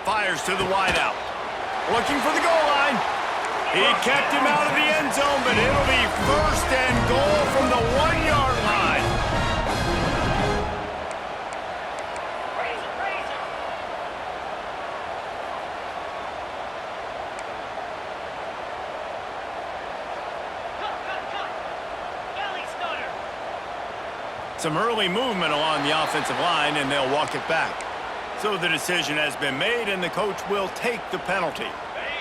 Fires to the wideout. Looking for the goal line. He kept him out of the end zone, but it'll be first and goal from the 1-yard line. Some early movement along the offensive line, and they'll walk it back. So the decision has been made, and the coach will take the penalty.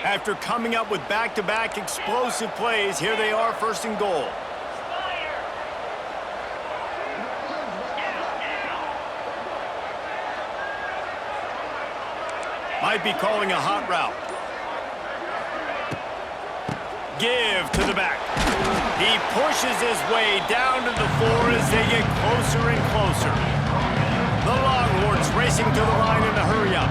After coming up with back-to-back explosive plays, here they are, first and goal. Might be calling a hot route. Give to the back. He pushes his way down to the floor as they get closer and closer. The Longhorns racing to the line in a hurry-up.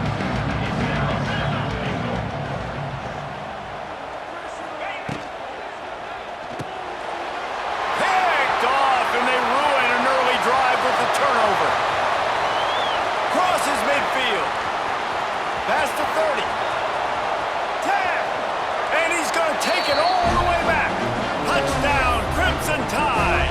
Picked off, and they ruin an early drive with the turnover. Crosses midfield. Past the 30. 10. And he's going to take it all the way back. Touchdown, Crimson Tide.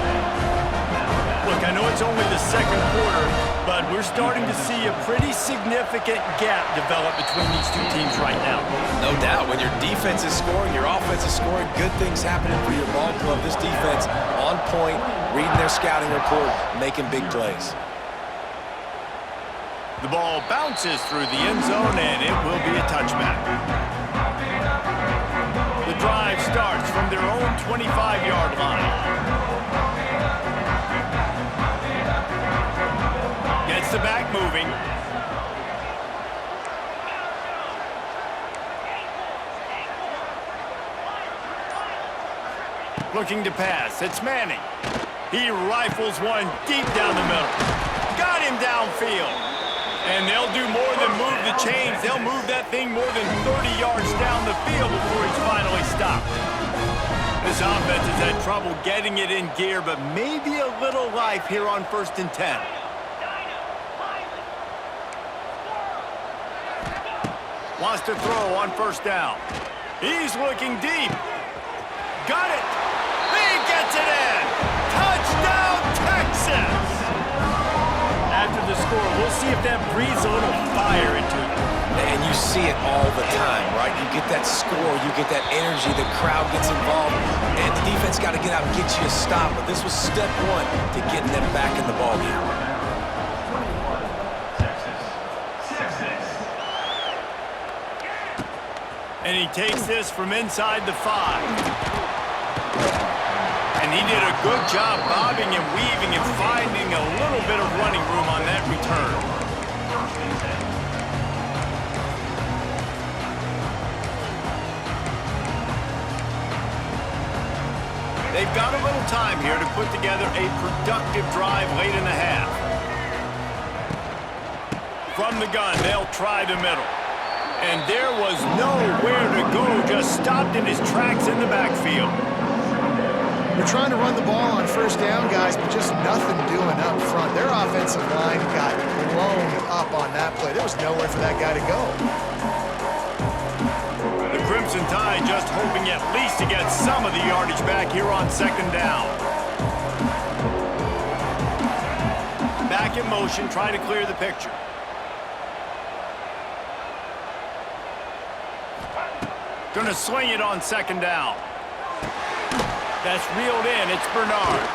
Look, I know it's only the second quarter, but we're starting to see a pretty significant gap develop between these two teams right now. No doubt. When your defense is scoring, your offense is scoring, good things happening for your ball club. This defense on point, reading their scouting report, making big plays. The ball bounces through the end zone, and it will be a touchback. The drive starts from their own 25-yard line. Gets the back moving. Looking to pass. It's Manning. He rifles one deep down the middle. Got him downfield. And they'll do more than move the chains. They'll move that thing more than 30 yards down the field before he's finally stopped. This offense has had trouble getting it in gear, but maybe a little life here on 1st and 10. Wants to throw on 1st down. He's looking deep. Got it. He gets it in. Touchdown, Texas. After the score, we'll see if that breathes a little fire into it. And you see it all the time, right? You get that score, you get that energy, the crowd gets involved, and the defense got to get out and get you a stop. But this was step one to getting them back in the ballgame. And he takes this from inside the 5. And he did a good job bobbing and weaving and finding a little bit of running room on that return. They've got a little time here to put together a productive drive late in the half. From the gun, they'll try the middle. And there was nowhere to go, just stopped in his tracks in the backfield. They're trying to run the ball on 1st down, guys, but just nothing doing up front. Their offensive line got blown up on that play. There was nowhere for that guy to go. The Crimson Tide just hoping at least to get some of the yardage back here on 2nd down. Back in motion, trying to clear the picture. Gonna swing it on 2nd down. That's reeled in. It's Bernard.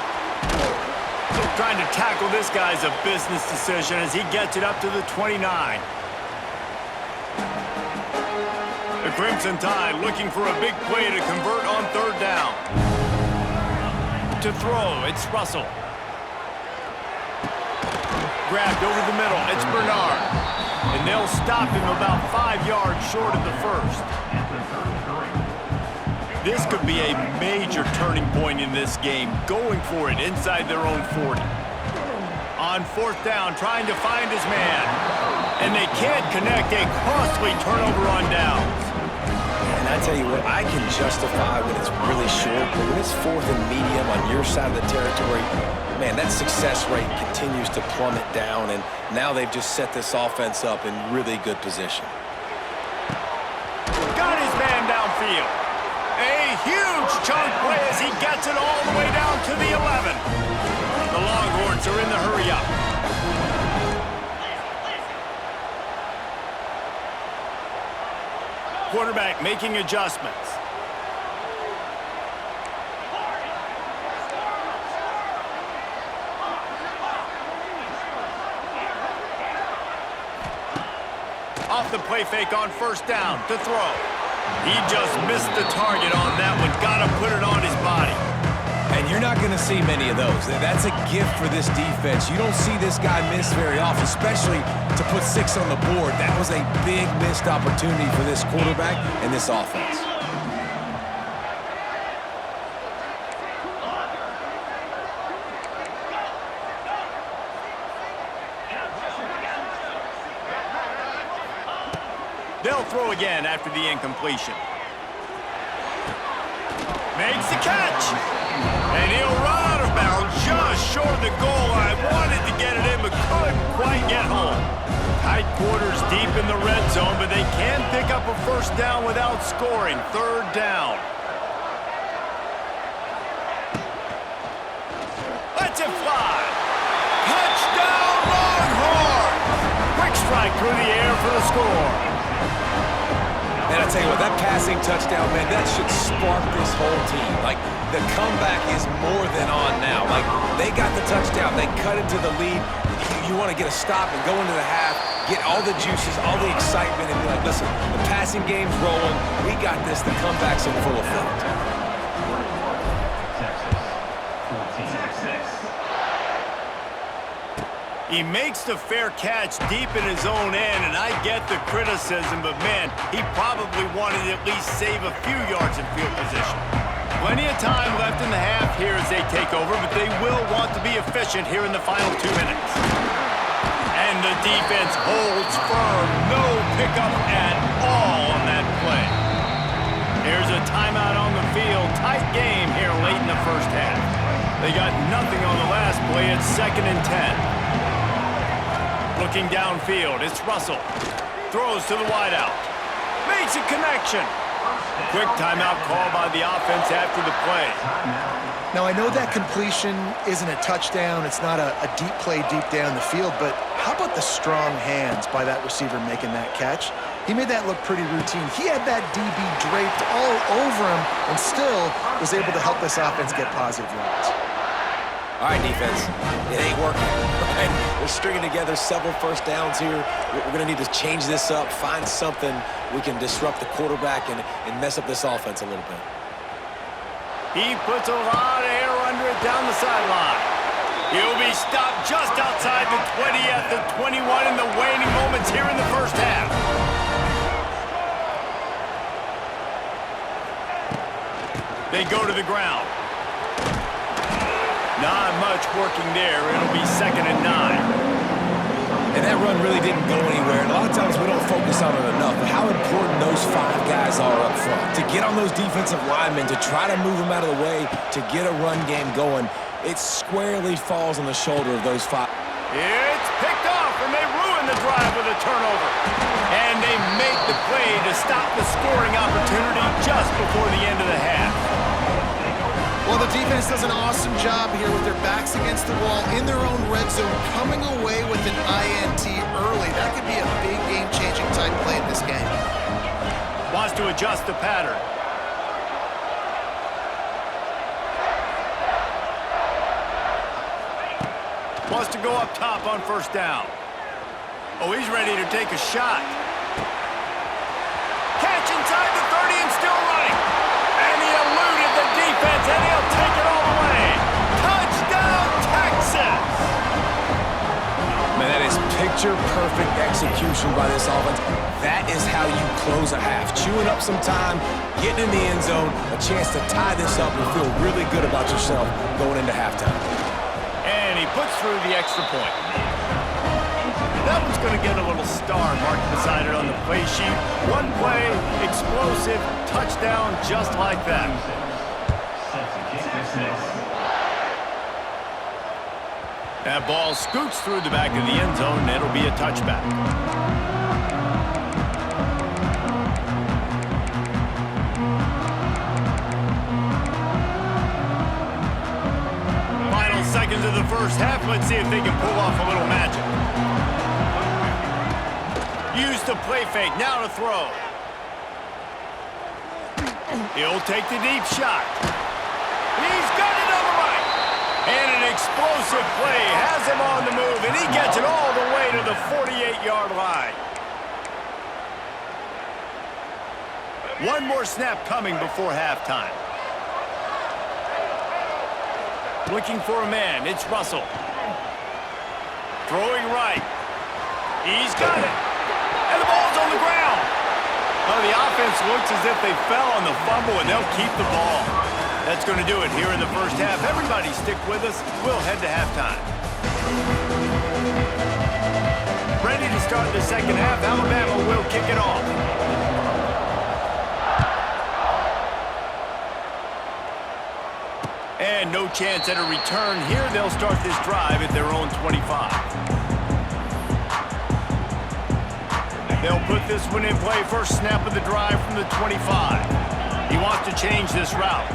Trying to tackle this guy's a business decision as he gets it up to the 29. The Crimson Tide looking for a big play to convert on 3rd down. To throw, it's Russell. Grabbed over the middle. It's Bernard. And they'll stop him about 5 yards short of the 1st. This could be a major turning point in this game, going for it inside their own 40. On 4th down, trying to find his man. And they can't connect, a costly turnover on downs. And I tell you what, I can justify when it's really short, but when it's 4th and medium on your side of the territory, man, that success rate continues to plummet down, and now they've just set this offense up in really good position. field. A huge chunk play as he gets it all the way down to the 11. The Longhorns are in the hurry-up. Quarterback making adjustments. Off the play fake on first down to throw. He just missed the target on that one. Got to put it on his body. And you're not going to see many of those. That's a gift for this defense. You don't see this guy miss very often, especially to put 6 on the board. That was a big missed opportunity for this quarterback and this offense. They'll throw again after the incompletion. Makes the catch. And he'll run out of bounds just short of the goal line. Wanted to get it in, but couldn't quite get home. Tight quarters deep in the red zone, but they can pick up a first down without scoring. Third down. Lets it fly. Touchdown, Longhorns! Quick strike through the air for the score. And I tell you what, that passing touchdown, man, that should spark this whole team. Like, the comeback is more than on now. Like, they got the touchdown. They cut into the lead. You want to get a stop and go into the half, get all the juices, all the excitement, and be like, listen, the passing game's rolling. We got this. The comeback's in full effect. He makes the fair catch deep in his own end, and I get the criticism, but man, he probably wanted to at least save a few yards in field position. Plenty of time left in the half here as they take over, but they will want to be efficient here in the final 2 minutes. And the defense holds firm. No pickup at all on that play. Here's a timeout on the field. Tight game here late in the first half. They got nothing on the last play. It's 2nd and 10. Looking downfield, it's Russell. Throws to the wideout. Makes a connection. Quick timeout call by the offense after the play. Now, I know that completion isn't a touchdown. It's not a deep play deep down the field, but how about the strong hands by that receiver making that catch? He made that look pretty routine. He had that DB draped all over him and still was able to help this offense get positive yards. All right, defense, it ain't working. Right? We're stringing together several first downs here. We're going to need to change this up, find something we can disrupt the quarterback and mess up this offense a little bit. He puts a lot of air under it down the sideline. He'll be stopped just outside the 20 at the 21 in the waning moments here in the first half. They go to the ground. Not much working there. It'll be 2nd and 9. And that run really didn't go anywhere. And a lot of times we don't focus on it enough. But how important those 5 guys are up front. To get on those defensive linemen, to try to move them out of the way, to get a run game going, it squarely falls on the shoulder of those 5. It's picked off, and they ruin the drive with a turnover. And they make the play to stop the scoring opportunity just before the end of the half. Well, the defense does an awesome job here with their backs against the wall in their own red zone, coming away with an INT early. That could be a big game-changing type play in this game. Wants to adjust the pattern. Wants to go up top on first down. Oh, he's ready to take a shot. Catch inside the 30 and still running. And he eluded the defense, and he'll take it all the way. Touchdown, Texas! Man, that is picture-perfect execution by this offense. That is how you close a half. Chewing up some time, getting in the end zone, a chance to tie this up and feel really good about yourself going into halftime. And he puts through the extra point. That one's going to get a little star marked beside it on the play sheet. One play, explosive, touchdown just like that. That ball scoots through the back of the end zone, and it'll be a touchback. first half. Let's see if they can pull off a little magic. Use the play fake, now to throw. He'll take the deep shot. He's got it on the right. And an explosive play has him on the move, and he gets it all the way to the 48-yard line. One more snap coming before halftime. Looking for a man, it's Russell. Throwing right. He's got it. And the ball's on the ground. Well, the offense looks as if they fell on the fumble, and they'll keep the ball. That's going to do it here in the first half. Everybody stick with us. We'll head to halftime. Ready to start the second half. Alabama will kick it off. And no chance at a return here. They'll start this drive at their own 25. They'll put this one in play. First snap of the drive from the 25. He wants to change this route.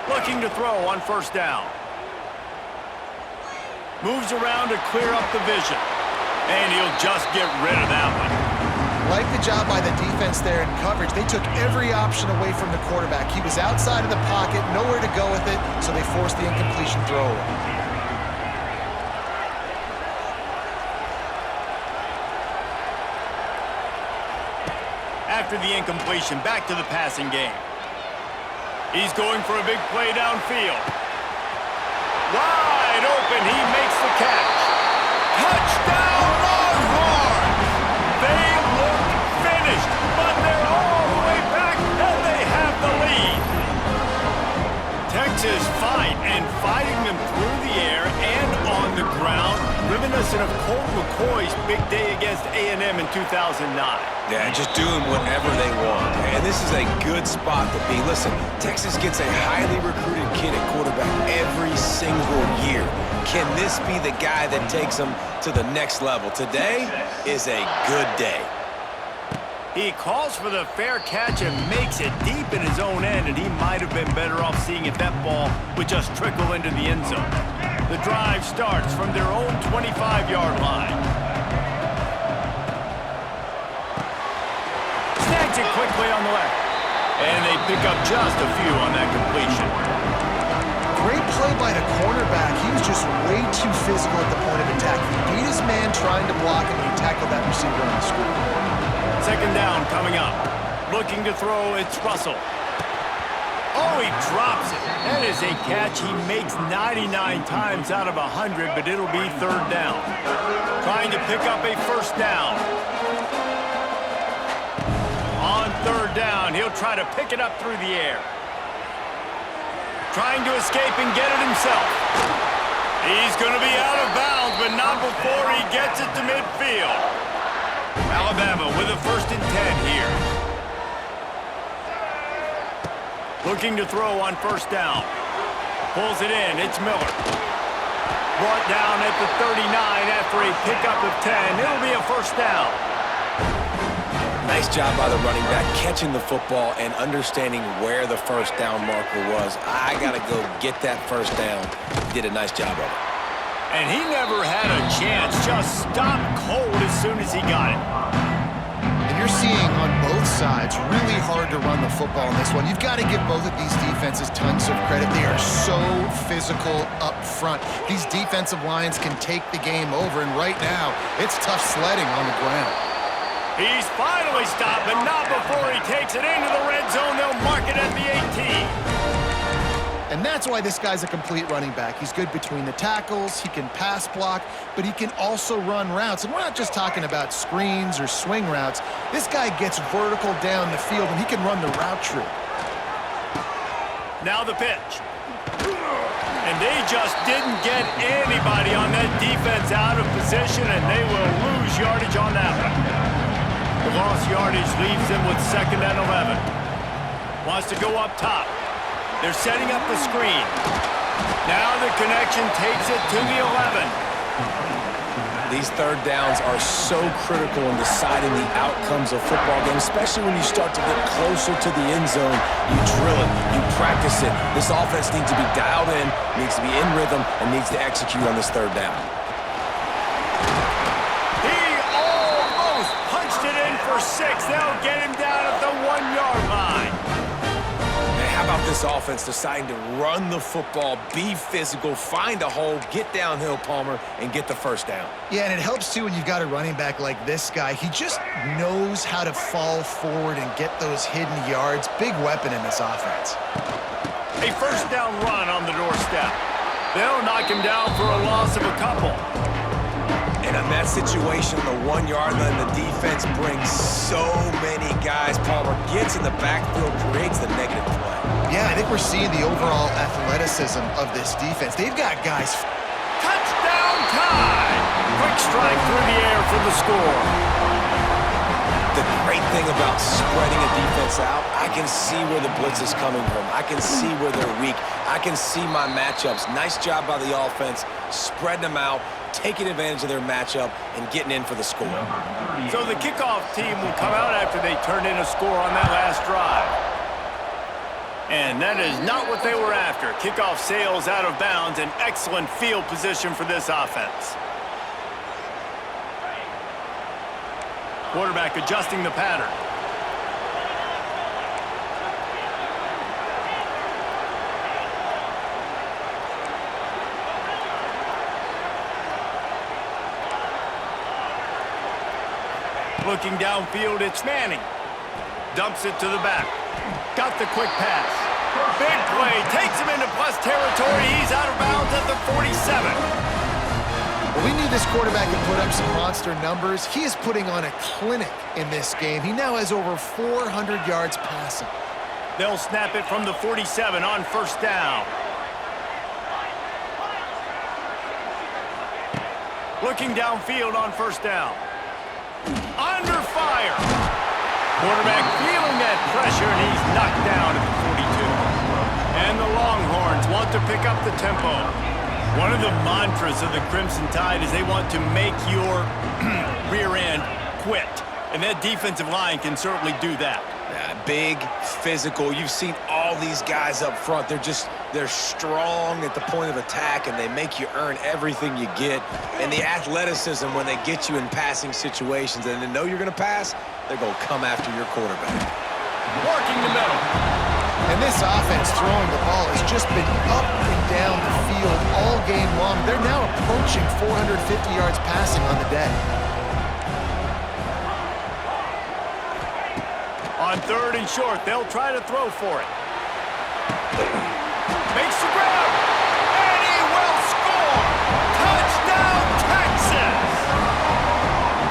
Looking to throw on first down. Moves around to clear up the vision. And he'll just get rid of that one. Like the job by the defense there in coverage. They took every option away from the quarterback. He was outside of the pocket, nowhere to go with it, so they forced the incompletion throw away. After the incompletion, back to the passing game. He's going for a big play downfield. Wide open, he makes the catch. Touchdown, Longhorns! They look finished, but they're all the way back, and they have the lead. Texas fighting them through the air and on the ground, reminiscent of Colt McCoy's big day against A&M in 2009. Yeah, just doing whatever they want. And this is a good spot to be. Listen, Texas gets a highly recruited kid at quarterback every single year. Can this be the guy that takes them to the next level? Today is a good day. He calls for the fair catch and makes it deep in his own end, and he might have been better off seeing if that ball would just trickle into the end zone. The drive starts from their own 25-yard line. Snags it quickly on the left. And they pick up just a few on that completion. Great play by the cornerback. He was just way too physical at the point of attack. He beat his man trying to block him, and he tackled that receiver on the screen. Second down coming up. Looking to throw, it's Russell. Oh, he drops it. That is a catch he makes 99 times out of 100, but it'll be third down. Trying to pick up a first down. On third down, he'll try to pick it up through the air. Trying to escape and get it himself. He's going to be out of bounds, but not before he gets it to midfield. Alabama with a 1st and 10 here. Looking to throw on first down. Pulls it in, it's Miller. Brought down at the 39 after a pickup of 10. It'll be a first down. Nice job by the running back, catching the football and understanding where the first down marker was. I got to go get that first down. He did a nice job of it. And he never had a chance. Just stopped cold as soon as he got it. And you're seeing on both sides really hard to run the football in this one. You've got to give both of these defenses tons of credit. They are so physical up front. These defensive lines can take the game over, and right now, it's tough sledding on the ground. He's finally stopped, but not before he takes it into the red zone. They'll mark it at the 18. And that's why this guy's a complete running back. He's good between the tackles, he can pass block, but he can also run routes. And we're not just talking about screens or swing routes. This guy gets vertical down the field, and he can run the route tree. Now the pitch. And they just didn't get anybody on that defense out of position, and they will lose yardage on that one. The lost yardage leaves them with 2nd and 11. Wants to go up top. They're setting up the screen. Now the connection takes it to the 11. These third downs are so critical in deciding the outcomes of football games, especially when you start to get closer to the end zone. You drill it, you practice it. This offense needs to be dialed in, needs to be in rhythm, and needs to execute on this third down. He almost punched it in for 6. They'll get him down at the 1-yard line. How about this offense deciding to run the football, be physical, find a hole, get downhill, Palmer, and get the first down? Yeah, and it helps, too, when you've got a running back like this guy. He just knows how to fall forward and get those hidden yards. Big weapon in this offense. A first down run on the doorstep. They'll knock him down for a loss of a couple. And in that situation, the 1-yard line, the defense brings so many guys. Palmer gets in the backfield, creates the negative play. Yeah, I think we're seeing the overall athleticism of this defense. They've got guys. Touchdown time! Quick strike through the air for the score. The great thing about spreading a defense out, I can see where the blitz is coming from. I can see where they're weak. I can see my matchups. Nice job by the offense, spreading them out, taking advantage of their matchup, and getting in for the score. So the kickoff team will come out after they turned in a score on that last drive. And that is not what they were after. Kickoff sails out of bounds, an excellent field position for this offense. Quarterback adjusting the pattern. Looking downfield, it's Manning. Dumps it to the back. Got the quick pass. Big play, takes him into plus territory. He's out of bounds at the 47. Well, we knew this quarterback could put up some monster numbers. He is putting on a clinic in this game. He now has over 400 yards passing. They'll snap it from the 47 on first down. Looking downfield on first down. Under fire. Quarterback feeling that pressure, and he's knocked down at the 42. And the Longhorns want to pick up the tempo. One of the mantras of the Crimson Tide is they want to make your rear end quit. And that defensive line can certainly do that. Big, physical. You've seen all these guys up front. They're strong at the point of attack, and they make you earn everything you get. And the athleticism when they get you in passing situations and they know you're going to pass, they're going to come after your quarterback. Working the middle. And this offense throwing the ball has just been up and down the field all game long. They're now approaching 450 yards passing on the day. On third and short, they'll try to throw for it. Makes the grab, and he will score! Touchdown, Texas!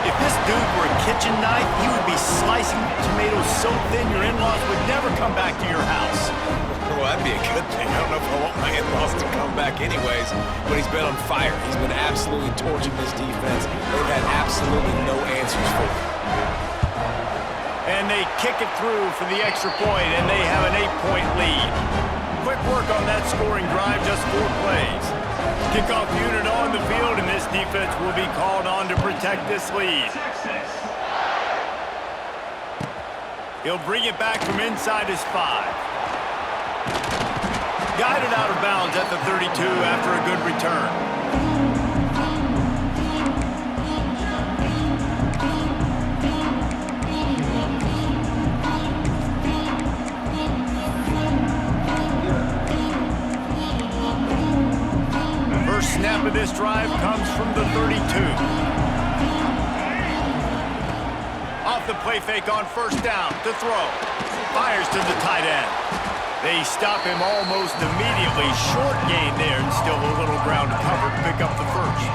If this dude were a kitchen knife, he would be slicing tomatoes so thin your in-laws would never come back to your house. Well, that'd be a good thing. I don't know if I want my in-laws to come back anyways, but he's been on fire. He's been absolutely torching this defense. They've had absolutely no answers for him. And they kick it through for the extra point, and they have an 8-point lead. Quick work on that scoring drive, just 4 plays. Kickoff unit on the field, and this defense will be called on to protect this lead. He'll bring it back from inside his 5. Guided out of bounds at the 32 after a good return. First snap of this drive comes from the 32. Off the play fake on first down to throw. Fires to the tight end. They stop him almost immediately. Short gain there and still a little ground to cover to pick up the first.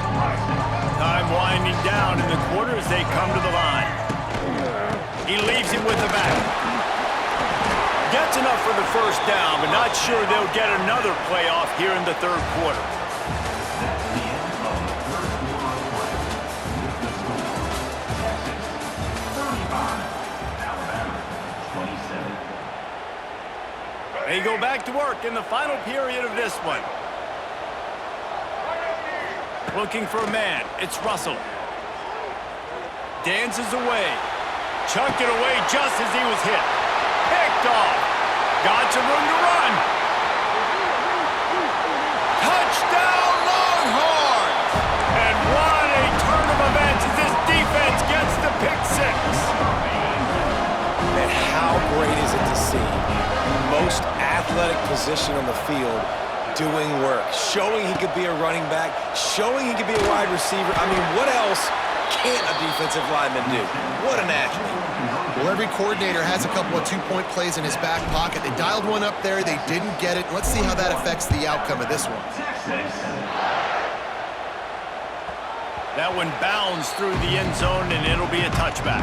Time winding down in the quarter as they come to the line. He leaves it with the back. Gets enough for the first down, but not sure they'll get another play off here in the third quarter. They go back to work in the final period of this one. Looking for a man. It's Russell. dances away. Chucked it away just as he was hit. Picked off. Got some room to run. Touchdown, Longhorns! And what a turn of events as this defense gets the pick six. And how great is it to see the most athletic position on the field doing work, showing he could be a running back, showing he could be a wide receiver. I mean, what else can't a defensive lineman do? What an athlete. Well, every coordinator has a couple of two-point plays in his back pocket. They dialed one up there. They didn't get it. Let's see how that affects the outcome of this one. That one bounds through the end zone, and it'll be a touchback.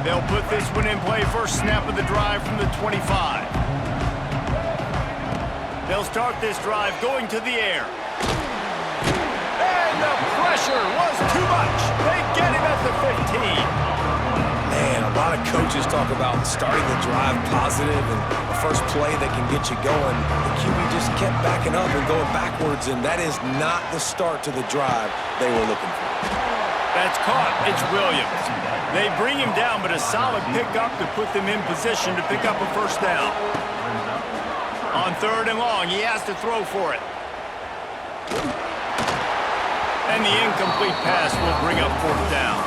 They'll put this one in play first snap of the drive from the 25. They'll start this drive going to the air. And the pressure was too much. They get him at the 15. Man, a lot of coaches talk about starting the drive positive and the first play that can get you going. The QB just kept backing up and going backwards, and that is not the start to the drive they were looking for. That's caught. It's Williams. They bring him down, but a solid pickup to put them in position to pick up a first down. On 3rd and long, he has to throw for it. And the incomplete pass will bring up 4th down.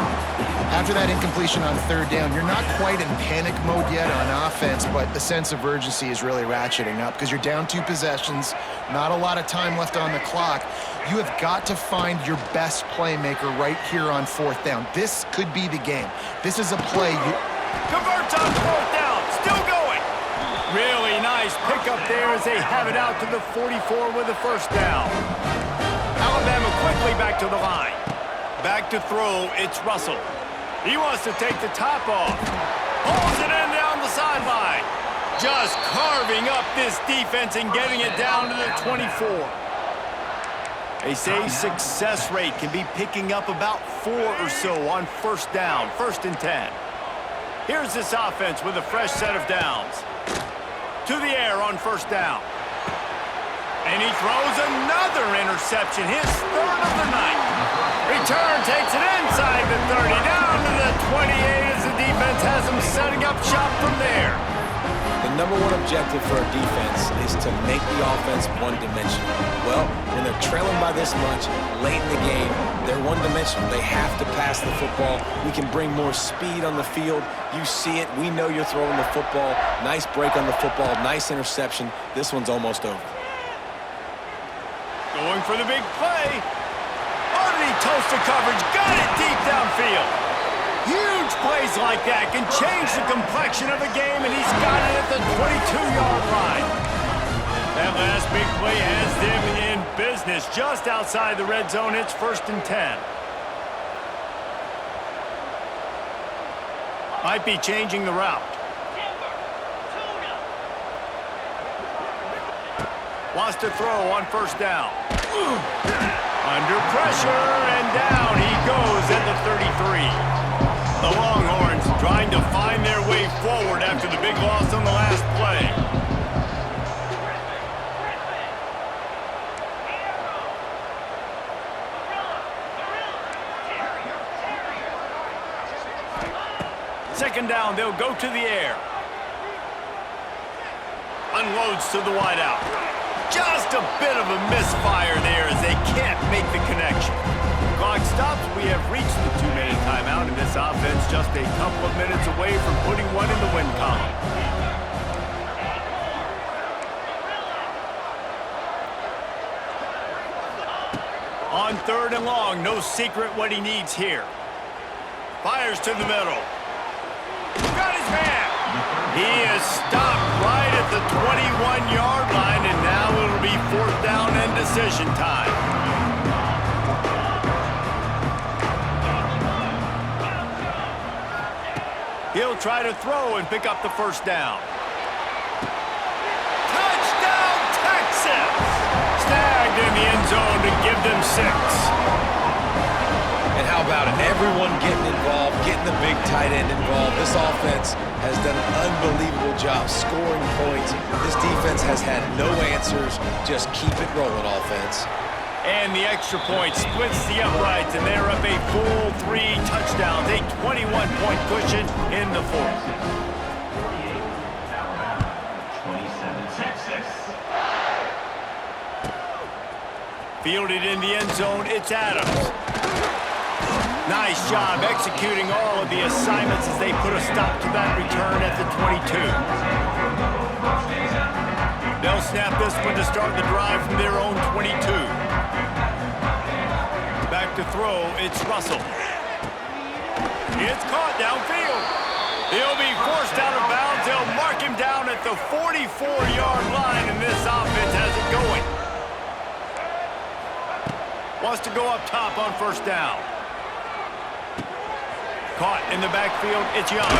After that incompletion on 3rd down, you're not quite in panic mode yet on offense, but the sense of urgency is really ratcheting up because you're down 2 possessions, not a lot of time left on the clock. You have got to find your best playmaker right here on 4th down. This could be the game. This is a play you... Converts on 4th down, still going. Really nice pickup there as they have it out to the 44 with a first down. Alabama quickly back to the line. Back to throw, it's Russell. He wants to take the top off. Pulls it in down the sideline. Just carving up this defense and getting it down to the 24. They say success rate can be picking up about 4 or so on first down, 1st and 10. Here's this offense with a fresh set of downs. To the air on first down. And he throws another interception, his 3rd of the night. Return takes it inside the 30, down to the 28 as the defense has him setting up shop from there. The number one objective for a defense is to make the offense one-dimensional. Well, when they're trailing by this much, late in the game, they're one-dimensional. They have to pass the football. We can bring more speed on the field. You see it. We know you're throwing the football. Nice break on the football. Nice interception. This one's almost over. Going for the big play. Oh, did he toast the coverage? Got it deep downfield. Huge plays like that can change the complexion of a game, and he's got it at the 22-yard line. That last big play has them in business just outside the red zone. It's 1st and 10. Might be changing the route. Wants to throw on first down. Under pressure, and down he goes at the 33. The Longhorns trying to find their way forward after the big loss on the last play. Second down, they'll go to the air. Unloads to the wideout. Just a bit of a misfire there as they can't make the connection. Clock stops. We have reached the 2-minute timeout, and this offense just a couple of minutes away from putting one in the win column. On 3rd and long, no secret what he needs here. Fires to the middle. Got his man. He is stopped right at the 21-yard line, and now it'll be 4th down and decision time. He'll try to throw and pick up the first down. Touchdown, Texas! Snagged in the end zone to give them 6. And how about it? Everyone getting involved, getting the big tight end involved. This offense has done an unbelievable job scoring points. This defense has had no answers. Just keep it rolling, offense. And the extra point splits the uprights, and they're up a full 3 touchdowns, a 21-point cushion in the fourth. Fielded in the end zone, it's Adams. Nice job executing all of the assignments as they put a stop to that return at the 22. They'll snap this one to start the drive from their own 22. Back to throw, it's Russell. It's caught downfield. He'll be forced out of bounds. They'll mark him down at the 44-yard line, and this offense has it going. Wants to go up top on first down. Caught in the backfield, it's Young.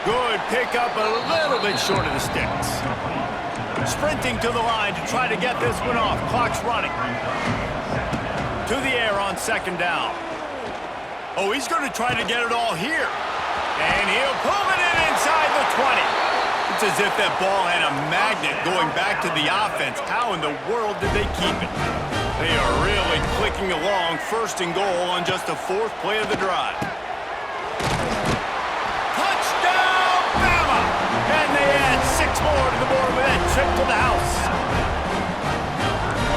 Good pickup, a little bit short of the sticks. Sprinting to the line to try to get this one off. Clock's running. To the air on second down. Oh, he's going to try to get it all here. And he'll pull it in inside the 20. It's as if that ball had a magnet going back to the offense. How in the world did they keep it? They are really clicking along, first and goal on just the fourth play of the drive. Touchdown, Bama! And they add 6 more to the board with that trip to the house.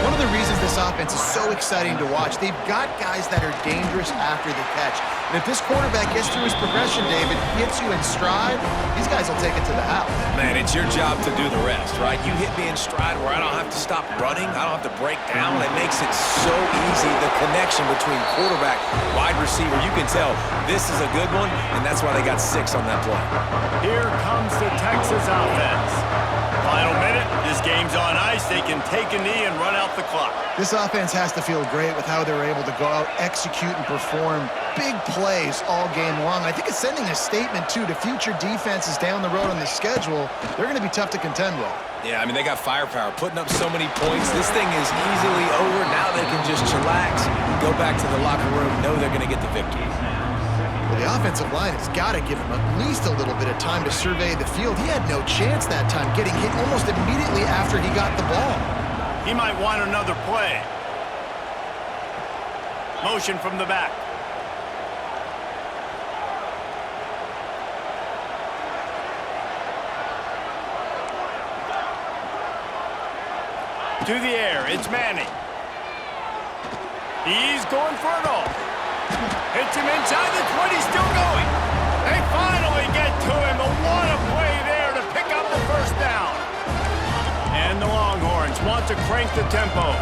One of the reasons this offense is so exciting to watch, they've got guys that are dangerous after the catch. And if this quarterback gets through his progression, David, hits you in stride, these guys will take it to the house. Man, it's your job to do the rest, right? You hit me in stride where I don't have to stop running. I don't have to break down. It makes it so easy, the connection between quarterback, wide receiver. You can tell this is a good one, and that's why they got 6 on that play. Here comes the Texas offense. Final minute, this game's on ice. They can take a knee and run out the clock. This offense has to feel great with how they're able to go out, execute, and perform big plays all game long. I think it's sending a statement, too, to future defenses down the road on the schedule. They're going to be tough to contend with. Yeah, I mean, they got firepower, putting up so many points. This thing is easily over. Now they can just chillax, go back to the locker room, know they're going to get the victory. Well, the offensive line has got to give him at least a little bit of time to survey the field. He had no chance that time, getting hit almost immediately after he got the ball. He might want another play. Motion from the back. To the air, it's Manning. He's going for it all. Hits him inside the 20, still going. They finally get to him. What a play there to pick up the first down. And the Longhorns want to crank the tempo.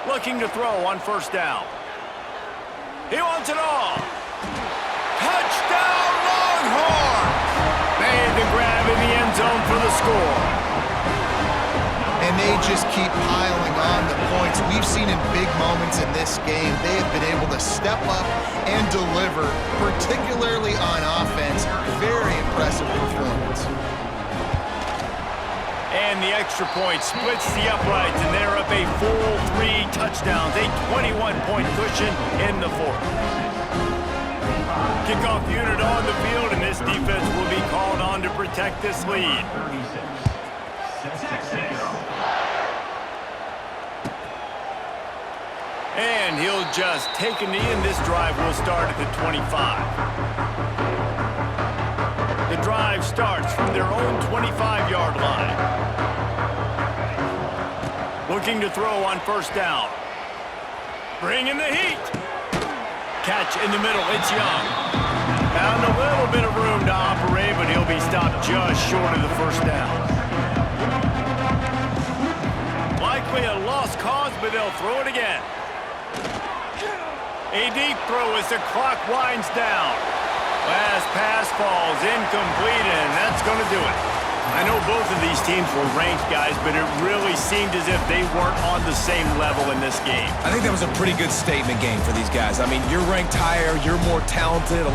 Looking to throw on first down. He wants it all. Touchdown, Longhorns! Made the grab in the end zone for the score. And they just keep piling on the points. We've seen in big moments in this game, they have been able to step up and deliver, particularly on offense. Very impressive performance. And the extra point splits the uprights, and they're up a full 3 touchdowns, a 21-point cushion in the fourth. Kickoff unit on the field, and this defense will be called on to protect this lead. And he'll just take a knee, and this drive will start at the 25. The drive starts from their own 25-yard line. Looking to throw on first down. Bringing the heat. Catch in the middle, it's Young. Found a little bit of room to operate, but he'll be stopped just short of the first down. Likely a lost cause, but they'll throw it again. A deep throw as the clock winds down. Last pass falls incomplete, and that's going to do it. I know both of these teams were ranked, guys, but it really seemed as if they weren't on the same level in this game. I think that was a pretty good statement game for these guys. I mean, you're ranked higher, you're more talented.